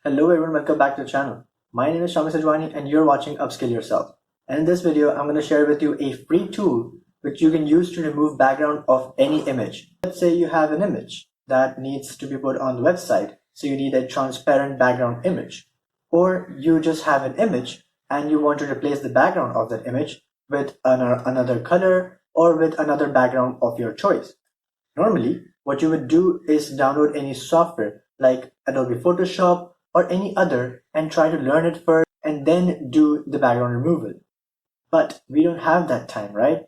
Hello everyone, welcome back to the channel. My name is Shami Sajwani and you're watching Upskill Yourself. And in this video, I'm going to share with you a free tool which you can use to remove background of any image. Let's say you have an image that needs to be put on the website, so you need a transparent background image. Or you just have an image and you want to replace the background of that image with another color or with another background of your choice. Normally, what you would do is download any software like Adobe Photoshop or any other and try to learn it first and then do the background removal. But we don't have that time, right?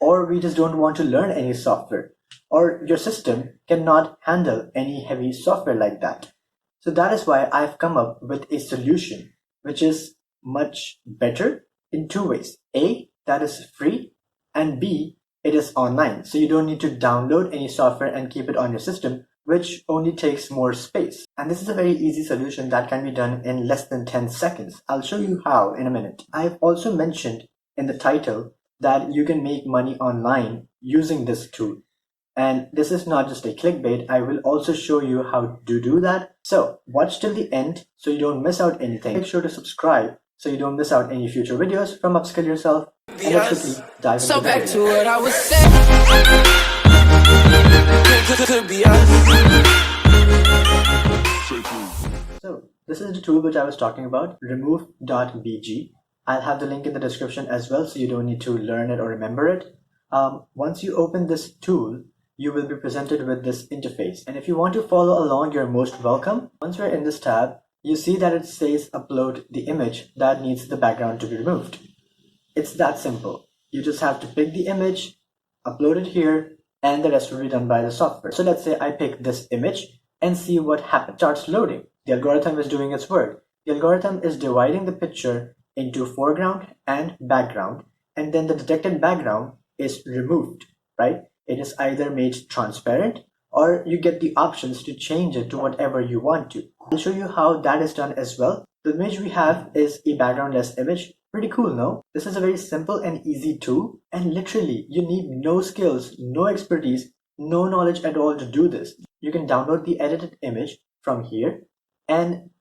Or we just don't want to learn any software, or your system cannot handle any heavy software like that. So that is why I've come up with a solution which is much better in two ways. A, that is free, and B, it is online. So you don't need to download any software and keep it on your system, which only takes more space. And this is a very easy solution that can be done in less than 10 seconds. I'll show you how in a minute. I've also mentioned in the title that you can make money online using this tool. And this is not just a clickbait. I will also show you how to do that. So watch till the end so you don't miss out anything. Make sure to subscribe so you don't miss out any future videos from Upskill Yourself. And let's quickly dive into the video. Back to what I was saying. Could be us. So this is the tool which I was talking about, remove.bg. I'll have the link in the description as well, so you don't need to learn it or remember it. Once you open this tool, you will be presented with this interface. And if you want to follow along, you're most welcome. Once we're in this tab, you see that it says upload the image that needs the background to be removed. It's that simple. You just have to pick the image, upload it here, and the rest will be done by the software. So let's say I pick this image and see what happens. It starts loading. The algorithm is doing its work. The algorithm is dividing the picture into foreground and background, and then the detected background is removed, right? It is either made transparent or you get the options to change it to whatever you want to. I'll show you how that is done as well. The image we have is a backgroundless image. Pretty cool, no? This is a very simple and easy tool, and literally you need no skills, no expertise, no knowledge at all to do this. You can download the edited image from here, and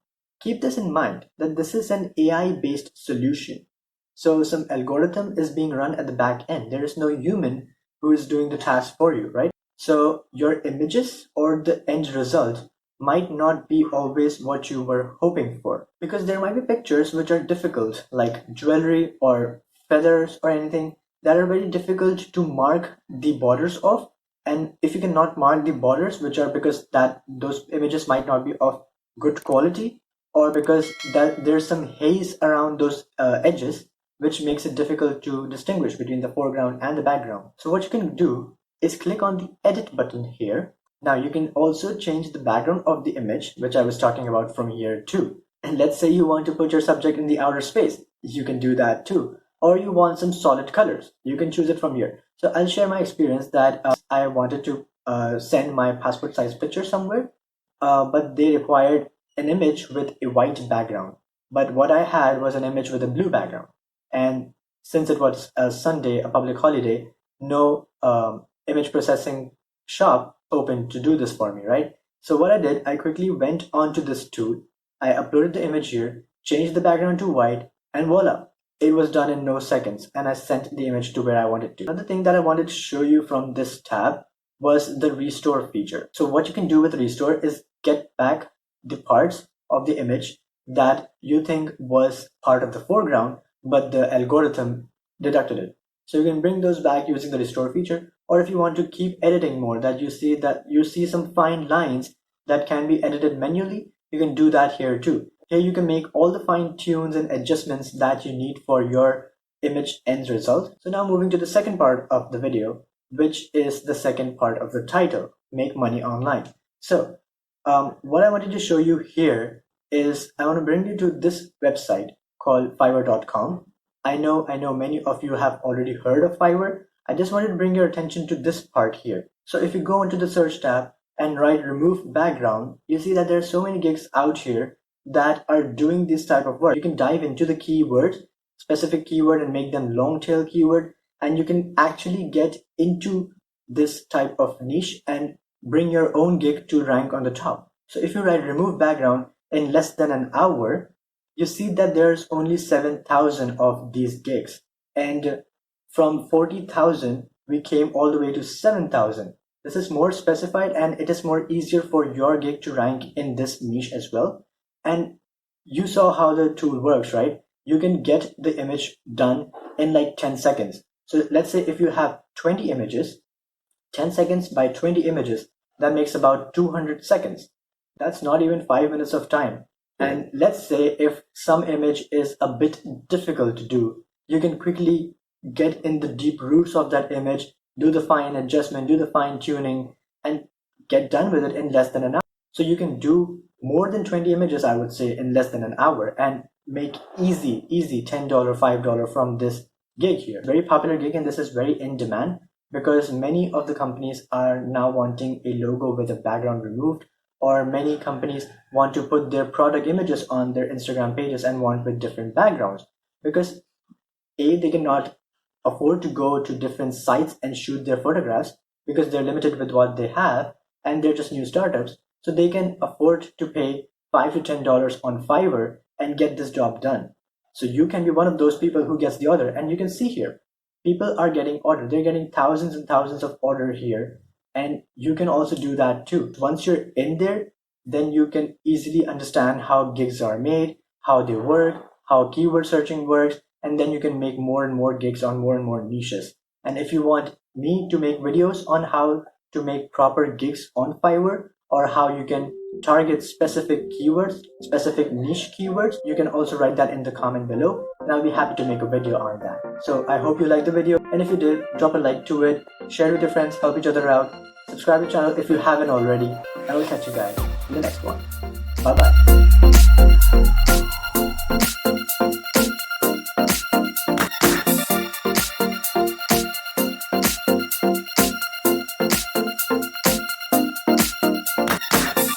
keep this in mind that this is an AI-based solution. So some algorithm is being run at the back end. There is no human who is doing the task for you, right? So your images or the end result might not be always what you were hoping for, because there might be pictures which are difficult, like jewelry or feathers or anything that are very difficult to mark the borders of. And if you cannot mark the borders, which are because that those images might not be of good quality, or because that there's some haze around those edges, which makes it difficult to distinguish between the foreground and the background. So what you can do is click on the edit button here. Now you can also change the background of the image, which I was talking about, from here too. And let's say you want to put your subject in the outer space. You can do that too. Or you want some solid colors. You can choose it from here. So I'll share my experience that I wanted to send my passport size picture somewhere, but they required an image with a white background. But what I had was an image with a blue background. And since it was a Sunday, a public holiday, no image processing shop open to do this for me, right? So what I did, I quickly went onto this tool. I uploaded the image here, changed the background to white, and voila, it was done in no seconds, and I sent the image to where I wanted to. Another thing that I wanted to show you from this tab was the restore feature. So what you can do with restore is get back the parts of the image that you think was part of the foreground, but the algorithm deducted it. So you can bring those back using the restore feature. Or if you want to keep editing more, that you see some fine lines that can be edited manually, you can do that here too. Here you can make all the fine tunes and adjustments that you need for your image end result. So now moving to the second part of the video, which is the second part of the title, make money online. So what I wanted to show you here is I want to bring you to this website called fiverr.com. I know many of you have already heard of Fiverr. I just wanted to bring your attention to this part here. So if you go into the search tab and write remove background, you see that there are so many gigs out here that are doing this type of work. You can dive into the keywords, specific keyword, and make them long tail keyword, and you can actually get into this type of niche and bring your own gig to rank on the top. So if you write remove background, in less than an hour, you see that there's only 7,000 of these gigs. And from 40,000, we came all the way to 7,000. This is more specified and it is more easier for your gig to rank in this niche as well. And you saw how the tool works, right? You can get the image done in like 10 seconds. So let's say if you have 20 images, 10 seconds by 20 images, that makes about 200 seconds. That's not even 5 minutes of time. And let's say if some image is a bit difficult to do, you can quickly get in the deep roots of that image, do the fine adjustment, do the fine tuning, and get done with it in less than an hour. So you can do more than 20 images, I would say, in less than an hour and make easy $10, $5 from this gig here. Very popular gig, and this is very in demand because many of the companies are now wanting a logo with a background removed, or many companies want to put their product images on their Instagram pages and want with different backgrounds because they cannot afford to go to different sites and shoot their photographs because they're limited with what they have and they're just new startups. So they can afford to pay $5 to $10 on Fiverr and get this job done. So you can be one of those people who gets the order. And you can see here, people are getting order. They're getting thousands and thousands of order here. And you can also do that too. Once you're in there, then you can easily understand how gigs are made, how they work, how keyword searching works, and then you can make more and more gigs on more and more niches. And if you want me to make videos on how to make proper gigs on Fiverr, or how you can target specific keywords, specific niche keywords, you can also write that in the comment below, and I'll be happy to make a video on that. So I hope you liked the video, and if you did, drop a like to it, share it with your friends, help each other out, subscribe to the channel if you haven't already, and I'll catch you guys in the next one. Bye bye.